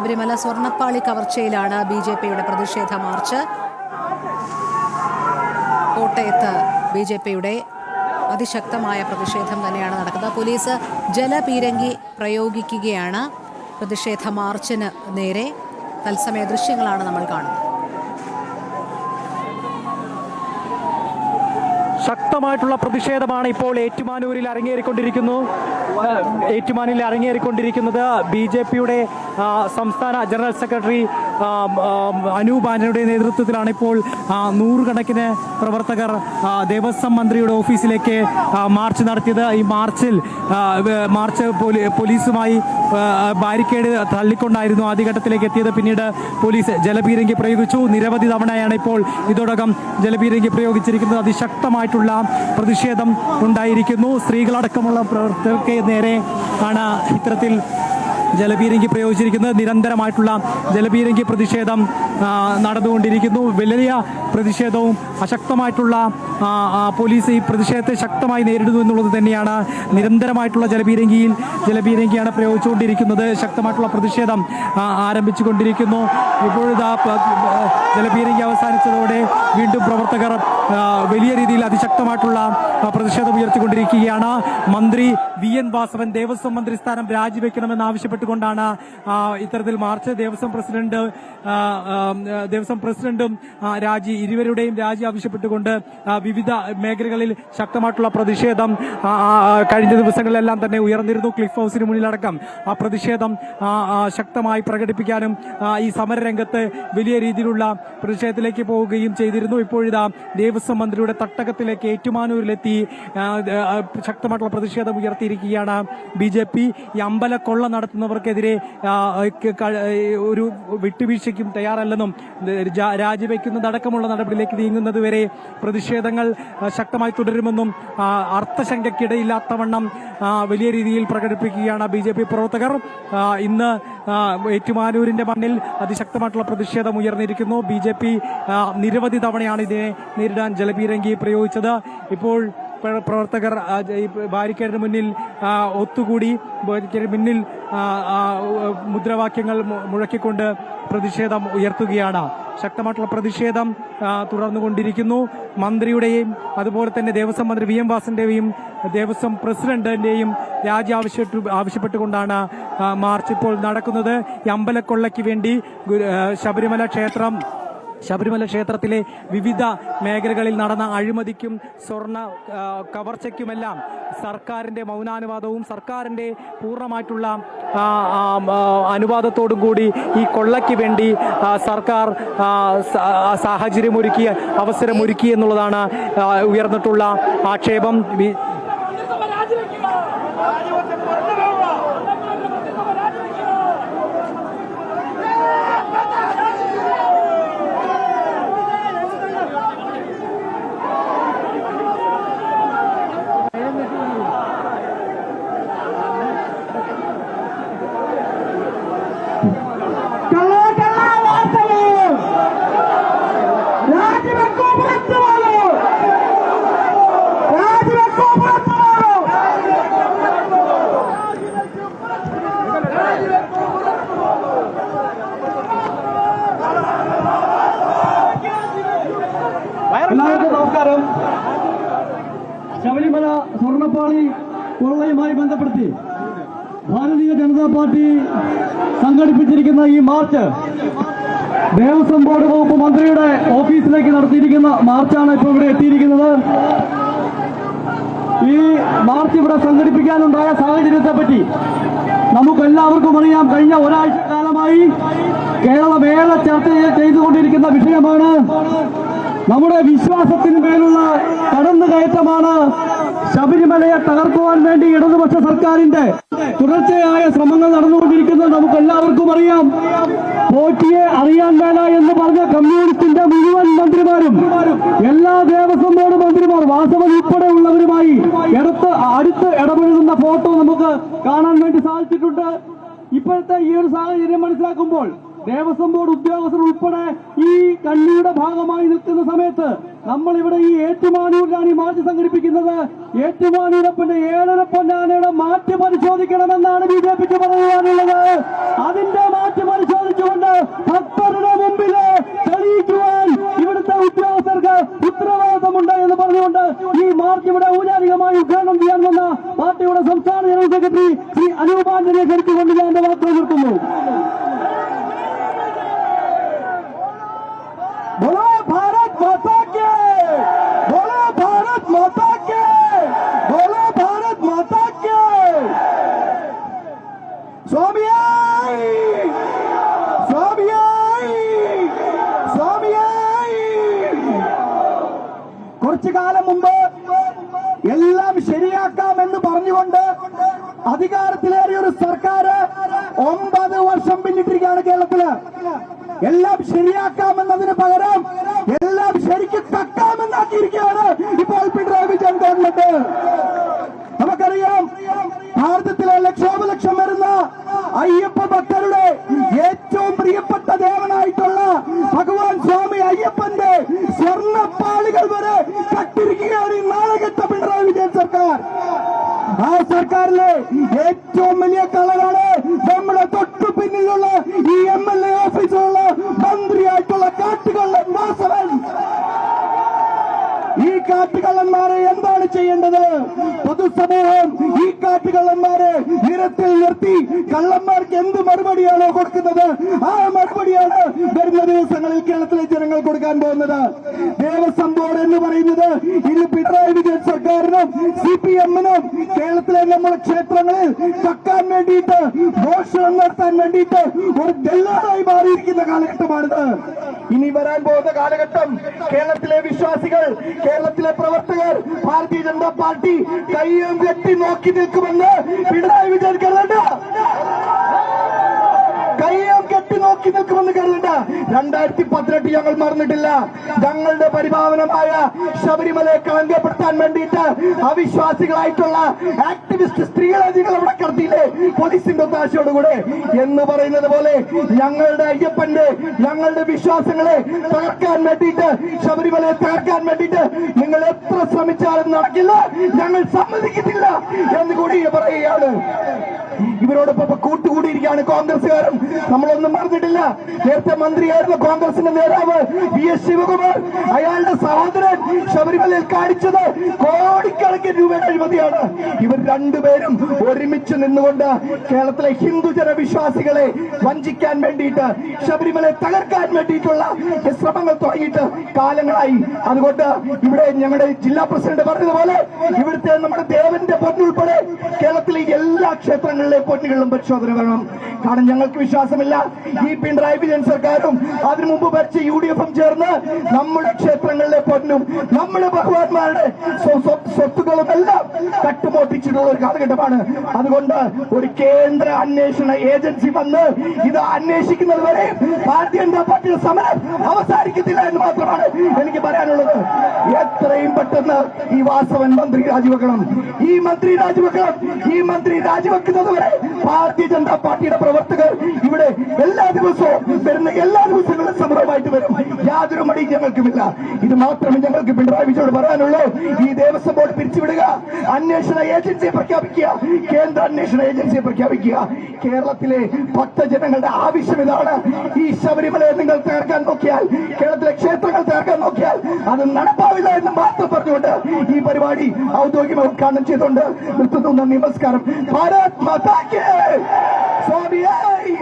ശബരിമല സ്വർണ്ണപ്പാളി കവർച്ചയിലാണ് ബിജെപിയുടെ പ്രതിഷേധ മാർച്ച്. കോട്ടയത്ത് ബിജെപിയുടെ അതിശക്തമായ പ്രതിഷേധം തന്നെയാണ് നടക്കുന്നത്. പോലീസ് ജലപീരങ്കി പ്രയോഗിക്കുകയാണ് പ്രതിഷേധ മാർച്ചിന് നേരെ. തത്സമയ ദൃശ്യങ്ങളാണ് നമ്മൾ കാണുന്നത്. ശക്തമായിട്ടുള്ള പ്രതിഷേധമാണ് ഇപ്പോൾ ഏറ്റുമാനൂരിൽ അരങ്ങേറിക്കൊണ്ടിരിക്കുന്നത്. ബി.ജെ.പിയുടെ സംസ്ഥാന ജനറൽ സെക്രട്ടറി അനൂപ് ആന്റണിയുടെ നേതൃത്വത്തിലാണ് ഇപ്പോൾ നൂറുകണക്കിന് പ്രവർത്തകർ ദേവസ്വം മന്ത്രിയുടെ ഓഫീസിലേക്ക് മാർച്ച് നടത്തിയത്. ഈ മാർച്ച് പോലീസുമായി ബാരിക്കേഡ് തള്ളിക്കൊണ്ടായിരുന്നു ആദ്യഘട്ടത്തിലേക്ക് എത്തിയത്. പിന്നീട് പോലീസ് ജലപീരങ്കി പ്രയോഗിച്ചു. നിരവധി തവണയാണ് ഇപ്പോൾ ഇതോടകം ജലപീരങ്കി പ്രയോഗിച്ചിരിക്കുന്നത്. അതിശക്തമായിട്ടുള്ള പ്രതിഷേധം ഉണ്ടായിരിക്കുന്നു. സ്ത്രീകളടക്കമുള്ള പ്രവർത്തകർക്ക് നേരെ ആണ് ഇത്തരത്തിൽ ജലപീരങ്കി പ്രയോഗിച്ചിരിക്കുന്നത്. നിരന്തരമായിട്ടുള്ള ജലപീരങ്കി പ്രതിഷേധം നടന്നുകൊണ്ടിരിക്കുന്നു. വലിയ പ്രതിഷേധവും അശക്തമായിട്ടുള്ള പോലീസ് ഈ പ്രതിഷേധത്തെ ശക്തമായി നേരിടുന്നു എന്നുള്ളത് തന്നെയാണ്. നിരന്തരമായിട്ടുള്ള ജലപീരങ്കിയാണ് പ്രയോഗിച്ചുകൊണ്ടിരിക്കുന്നത്. ശക്തമായിട്ടുള്ള പ്രതിഷേധം ആരംഭിച്ചുകൊണ്ടിരിക്കുന്നു. ഇപ്പോഴിതാ ജലപീരങ്കി അവസാനിച്ചതോടെ വീണ്ടും പ്രവർത്തകർ വലിയ രീതിയിൽ അതിശക്തമായിട്ടുള്ള പ്രതിഷേധം ഉയർത്തിക്കൊണ്ടിരിക്കുകയാണ്. മന്ത്രി വി.എൻ. വാസവൻ ദേവസ്വം മന്ത്രി സ്ഥാനം രാജിവെക്കണമെന്ന് ആവശ്യപ്പെട്ടുകൊണ്ടാണ് ഇത്തരത്തിൽ മാർച്ച്. ദേവസ്വം പ്രസിഡന്റും ഇരുവരുടെയും രാജി ആവശ്യപ്പെട്ടുകൊണ്ട് വിവിധ മേഖലകളിൽ ശക്തമായിട്ടുള്ള പ്രതിഷേധം കഴിഞ്ഞ ദിവസങ്ങളിലെല്ലാം തന്നെ ഉയർന്നിരുന്നു. ക്ലിഫ് ഹൗസിന് മുന്നിലടക്കം ആ പ്രതിഷേധം ശക്തമായി പ്രകടിപ്പിക്കാനും ഈ സമരരംഗത്ത് വലിയ രീതിയിലുള്ള പ്രതിഷേധത്തിലേക്ക് പോവുകയും ചെയ്തിരുന്നു. ഇപ്പോഴിതാ ദേവസ്വം മന്ത്രിയുടെ തട്ടകത്തിലേക്ക് ഏറ്റുമാനൂരിലെത്തി ശക്തമായിട്ടുള്ള പ്രതിഷേധം ഉയർത്തിയിരിക്കുകയാണ് ബി.ജെ.പി. ഈ അമ്പലക്കൊള്ള നടത്തുന്നവർക്കെതിരെ ഒരു വിട്ടുവീഴ്ചയ്ക്കും തയ്യാറല്ലെന്നും രാജിവെക്കുന്നതടക്കമുള്ള നടപടിയിലേക്ക് നീങ്ങുന്നതുവരെ പ്രതിഷേധങ്ങൾ ശക്തമായി തുടരുമെന്നും അർത്ഥശങ്കയ്ക്കിടയില്ലാത്തവണ്ണം വലിയ രീതിയിൽ പ്രകടിപ്പിക്കുകയാണ് ബി.ജെ.പി. പ്രവർത്തകർ. ഇന്ന് ഏറ്റുമാനൂരിന്റെ മണ്ണിൽ അതിശക്തമായിട്ടുള്ള പ്രതിഷേധം ഉയർന്നിരിക്കുന്നു. ബി.ജെ.പി. നിരവധി തവണയാണ് ഇതിനെ നേരിടാൻ ജലപീരങ്കി പ്രയോഗിച്ചത്. ഇപ്പോൾ പ്രവർത്തകർ ബാരിക്കേഡിന് മുന്നിൽ ഒത്തുകൂടി ബാരിക്കേഡിന് മുന്നിൽ മുദ്രാവാക്യങ്ങൾ മുഴക്കിക്കൊണ്ട് പ്രതിഷേധം ഉയർത്തുകയാണ്. ശക്തമായിട്ടുള്ള പ്രതിഷേധം തുടർന്നുകൊണ്ടിരിക്കുന്നു. മന്ത്രിയുടെയും അതുപോലെ തന്നെ ദേവസ്വം മന്ത്രി വി.എം. വാസന്റെയും ദേവസ്വം പ്രസിഡന്റിന്റെയും രാജി ആവശ്യപ്പെട്ടുകൊണ്ടാണ് മാർച്ച് ഇപ്പോൾ നടക്കുന്നത്. ഈ അമ്പലക്കൊള്ളയ്ക്ക് വേണ്ടി ശബരിമല ക്ഷേത്രത്തിലെ വിവിധ മേഖലകളിൽ നടന്ന അഴിമതിക്കും സ്വർണ്ണ കവർച്ചയ്ക്കുമെല്ലാം സർക്കാരിന്റെ മൗനാനുവാദവും സർക്കാരിന്റെ പൂർണ്ണമായിട്ടുള്ള അനുവാദത്തോടും കൂടി ഈ കൊള്ളയ്ക്ക് വേണ്ടി സർക്കാർ അവസരമൊരുക്കി എന്നുള്ളതാണ് ഉയർന്നിട്ടുള്ള ആക്ഷേപം. എല്ലാവർക്കും നമസ്കാരം. ശബരിമല സ്വർണ്ണപ്പാളി കൊള്ളയുമായി ബന്ധപ്പെടുത്തി ഭാരതീയ ജനതാ പാർട്ടി സംഘടിപ്പിച്ചിരിക്കുന്ന ഈ മാർച്ച് ദേവസ്വം ബോർഡ് വകുപ്പ് മന്ത്രിയുടെ ഓഫീസിലേക്ക് നടത്തിയിരിക്കുന്ന മാർച്ചാണ് ഇപ്പോൾ ഇവിടെ എത്തിയിരിക്കുന്നത്. ഈ മാർച്ച് ഇവിടെ സംഘടിപ്പിക്കാനുണ്ടായ സാഹചര്യത്തെപ്പറ്റി നമുക്കെല്ലാവർക്കും അറിയാം. കഴിഞ്ഞ ഒരാഴ്ച കാലമായി കേരളമേള ചർച്ച ചെയ്തുകൊണ്ടിരിക്കുന്ന വിഷയമാണ്. നമ്മുടെ വിശ്വാസത്തിന് മേലുള്ള കടന്നുകയറ്റമാണ്. ശബരിമലയെ തകർക്കുവാൻ വേണ്ടി ഇടതുപക്ഷ സർക്കാരിന്റെ തുടർച്ചയായ ശ്രമങ്ങൾ നടന്നുകൊണ്ടിരിക്കുന്നത് നമുക്ക് എല്ലാവർക്കും അറിയാം. പോറ്റിയെ അറിയാൻ വേണ്ട എന്ന് പറഞ്ഞ കമ്മ്യൂണിസ്റ്റിന്റെ മുഴുവൻ മന്ത്രിമാരും എല്ലാ ദേവസ്വം ബോർഡ് മന്ത്രിമാർ വാസവൻ ഉൾപ്പെടെയുള്ളവരുമായി അടുത്ത് ഇടപെടുന്ന ഫോട്ടോ നമുക്ക് കാണാൻ വേണ്ടി സാധിച്ചിട്ടുണ്ട്. ഇപ്പോഴത്തെ ഈ ഒരു സാഹചര്യം മനസ്സിലാക്കുമ്പോൾ ദേവസ്വം ബോർഡ് ഉദ്യോഗസ്ഥർ ഉൾപ്പെടെ ഈ കണ്ണിയുടെ ഭാഗമായി നിൽക്കുന്ന സമയത്ത് നമ്മൾ ഇവിടെ ഈ ഏറ്റുമാനൂരിലാണ് ഈ മാർച്ച് സംഘടിപ്പിക്കുന്നത്. ഏറ്റുമാനൂരപ്പന്റെ 7.5 പൊന്നാനയുടെ മാറ്റ് പരിശോധിക്കണമെന്നാണ് BJPക്ക് പറയാനുള്ളത്. അതിന്റെ മാറ്റ് പരിശോധിച്ചുകൊണ്ട് ഭക്തരുടെ മുമ്പിൽ തെളിയിക്കുവാൻ ഇവിടുത്തെ ഉദ്യോഗസ്ഥർക്ക് ഉത്തരവാദിത്തമുണ്ട് എന്ന് പറഞ്ഞുകൊണ്ട് ഈ മാർച്ച് ഇവിടെ ഔപചാരികമായി ഉദ്ഘാടനം ചെയ്യാൻ വന്ന പാർട്ടിയുടെ സംസ്ഥാന ജനറൽ സെക്രട്ടറി ശ്രീ അനൂപ് ആന്റണിയെ ക്ഷണിച്ചുകൊണ്ട് ഞാൻ എന്റെ വാക്കുകൾ നിർത്തുന്നു. बोलो भारत माता के, बोलो भारत माता के, बोलो भारत माता के. स्वामियाई, स्वामियाई, स्वामियाई. കുറച്ചു കാലം മുമ്പ് എല്ലാം ശരിയാക്കാമെന്ന് പറഞ്ഞുകൊണ്ട് അധികാരത്തിലേറിയ ഒരു സർക്കാർ 9 വർഷം പിന്നിട്ടിരിക്കുകയാണ് കേരളത്തില്. എല്ലാം ശരിയാക്കാമെന്നതിന് പകരം എല്ലാം ശരിക്ക് തക്കാമെന്നാക്കിയിരിക്കുകയാണ് ഇപ്പോൾ പിണറായി വിജയൻ ഗവൺമെന്റ്. നമുക്കറിയാം, ഭാരതത്തിലെ ലക്ഷോപലക്ഷം വരുന്ന അയ്യപ്പ ഭക്തരുടെ ഏറ്റവും പ്രിയപ്പെട്ട ദേവനായിട്ടുള്ള ഭഗവാൻ സ്വാമി അയ്യപ്പന്റെ സ്വർണ്ണപ്പാളികൾ വരെ കട്ടിരിക്കുകയാണ് ഈ നാളെകെട്ട പിണറായി വിജയൻ സർക്കാർ. ആ സർക്കാരിലെ ഏറ്റവും വലിയ കളറാണ് നമ്മുടെ തൊട്ടു പിന്നിലുള്ള ഈ MLA ഓഫീസിലുള്ള മന്ത്രിയായിട്ടുള്ള കാട്ടുകള്ളൻ വാസവൻ. ഈ കാട്ടുകള്ളന്മാരെ എന്താണ് ചെയ്യേണ്ടത്? പൊതുസമൂഹം ഈ കാട്ടുകള്ളന്മാരെ നിരത്തിൽ നിർത്തി കള്ളന്മാർക്ക് എന്ത് മറുപടിയാണോ കൊടുക്കുന്നത്, ആ മറുപടിയാണ് വരുന്ന ദിവസങ്ങളിൽ കേരളത്തിലെ ജനങ്ങൾ കൊടുക്കാൻ പോകുന്നത്. ദേവസ്വം ബോർഡ് എന്ന് പറയുന്നത് ഇന്ന് പിണറായി വിജയൻ സർക്കാരിനും CPM-നും കേരളത്തിലെ നമ്മുടെ ക്ഷേത്രങ്ങളിൽ കക്കാൻ വേണ്ടിയിട്ട്, മോഷണം നടത്താൻ വേണ്ടിയിട്ട് ഒരു ദല്ലാളായി മാറിയിരിക്കുന്ന കാലഘട്ടമാണിത്. ഇനി വരാൻ പോകുന്ന കാലഘട്ടം കേരളത്തിലെ വിശ്വാസികൾ, കേരളത്തിലെ പ്രവർത്തകർ, ഭാരതീയ ജനതാ പാർട്ടി കയ്യും കെട്ടി നോക്കി നിൽക്കുമെന്ന് പിണറായി വിജയൻ കരുതണ്ട. കയ്യും കെട്ടി നോക്കി നിൽക്കുമെന്ന് കരുതണ്ട. 2018 ഞങ്ങൾ മറന്നിട്ടില്ല. ഞങ്ങളുടെ പരിപാവനമായ ശബരിമലയെ കളങ്കപ്പെടുത്താൻ വേണ്ടിയിട്ട് അവിശ്വാസികളായിട്ടുള്ള ആക്ടിവിസ്റ്റ് സ്ത്രീകളെ നിങ്ങൾ അവിടെ കടത്തിയില്ലേ പോലീസിന്റെ ഒത്താശയോടുകൂടെ എന്ന് പറയുന്നത് പോലെ ഞങ്ങളുടെ അയ്യപ്പന്റെ, ഞങ്ങളുടെ വിശ്വാസങ്ങളെ തകർക്കാൻ വേണ്ടിയിട്ട്, ശബരിമലയെ തകർക്കാൻ വേണ്ടിയിട്ട് നിങ്ങൾ എത്ര ശ്രമിച്ചാലും നടക്കില്ല, ഞങ്ങൾ സമ്മതിക്കത്തില്ല എന്ന് കൂടി പറയുകയാണ്. ഇവരോടൊപ്പം കൂട്ടുകൂടിയിരിക്കുകയാണ് കോൺഗ്രസുകാരും. നമ്മളൊന്നും മറന്നിട്ടില്ല. നേരത്തെ മന്ത്രിയായിരുന്ന കോൺഗ്രസിന്റെ നേതാവ് VS ശിവകുമാർ, അയാളുടെ സഹോദരൻ ശബരിമലയിൽ കാണിച്ചത് കോടിക്കണക്കിന് രൂപയുടെ അഴിമതിയാണ്. ഇവർ രണ്ടുപേരും ഒരുമിച്ച് നിന്നുകൊണ്ട് കേരളത്തിലെ ഹിന്ദുജന വിശ്വാസികളെ വഞ്ചിക്കാൻ വേണ്ടിയിട്ട്, ശബരിമലയെ തകർക്കാൻ വേണ്ടിയിട്ടുള്ള ശ്രമങ്ങൾ തുടങ്ങിയിട്ട് കാലങ്ങളായി. അതുകൊണ്ട് ഇവിടെ ഞങ്ങളുടെ ജില്ലാ പ്രസിഡന്റ് പറഞ്ഞതുപോലെ ഇവിടുത്തെ നമ്മുടെ ദേവന്റെ പൊന്നുൾപ്പെടെ കേരളത്തിലെ എല്ലാ ക്ഷേത്രങ്ങളിലെ പൊന്നുകളിലും പരിശോധന വേണം. കാരണം ഞങ്ങൾക്ക് വിശ്വാസമില്ല ഈ പിണറായി വിജയൻ സർക്കാരും അതിനു മുമ്പ് ഭരിച്ച UDF-ഉം ചേർന്ന് നമ്മുടെ ക്ഷേത്രങ്ങളിലെ പൊന്നും നമ്മുടെ ഭഗവാന്മാരുടെ സ്വത്തുക്കളും എല്ലാം കട്ടുമോട്ടിച്ചിട്ടുള്ള ഒരു കാലഘട്ടമാണ്. അതുകൊണ്ട് ഒരു കേന്ദ്ര അന്വേഷണ ഏജൻസി വന്ന് ഇത് അന്വേഷിക്കുന്നത് വരെ ഭാരതീയ ജനതാ പാർട്ടിയുടെ സമരം അവസാനിക്കത്തില്ല എന്ന് മാത്രമാണ് എനിക്ക് പറയാനുള്ളത്. എത്രയും പെട്ടെന്ന് ഈ വാസവൻ മന്ത്രി രാജിവെക്കണം. ഈ മന്ത്രി രാജിവെക്കണം. ഈ മന്ത്രി രാജിവെക്കുന്നത് വരെ ഭാരതീയ ജനതാ പാർട്ടിയുടെ പ്രവർത്തകർ ഇവിടെ എല്ലാ ദിവസവും വരുന്ന എല്ലാ ദിവസങ്ങളും സമരമായിട്ട് വരും. യാതൊരു മടിയും ഞങ്ങൾക്കുമില്ല. ഇത് മാത്രമേ ഞങ്ങൾക്ക് പിണറായി വിജയനോട് പറയാനുള്ളൂ. ഈ ദേവസ്വം ബോർഡ് പിരിച്ചുവിടുക, അന്വേഷണ ഏജൻസിയെ പ്രഖ്യാപിക്കുക, കേന്ദ്ര അന്വേഷണ ഏജൻസിയെ പ്രഖ്യാപിക്കുക. കേരളത്തിലെ ഭക്തജനങ്ങളുടെ ആവശ്യം ഇതാണ്. ഈ ശബരിമലയെ നിങ്ങൾ തകർക്കാൻ നോക്കിയാൽ, കേരളത്തിലെ ക്ഷേത്രങ്ങൾ തകർക്കാൻ നോക്കിയാൽ അത് നടപ്പാവില്ല എന്ന് മാത്രം പറഞ്ഞുകൊണ്ട് ഈ പരിപാടി ഔദ്യോഗികമായി ഉദ്ഘാടനം ചെയ്തുകൊണ്ട് നിർത്തുന്നു. നന്ദി, നമസ്കാരം. ഭാരത് മാതാ കി ജയ്. സ്വാമിയായി.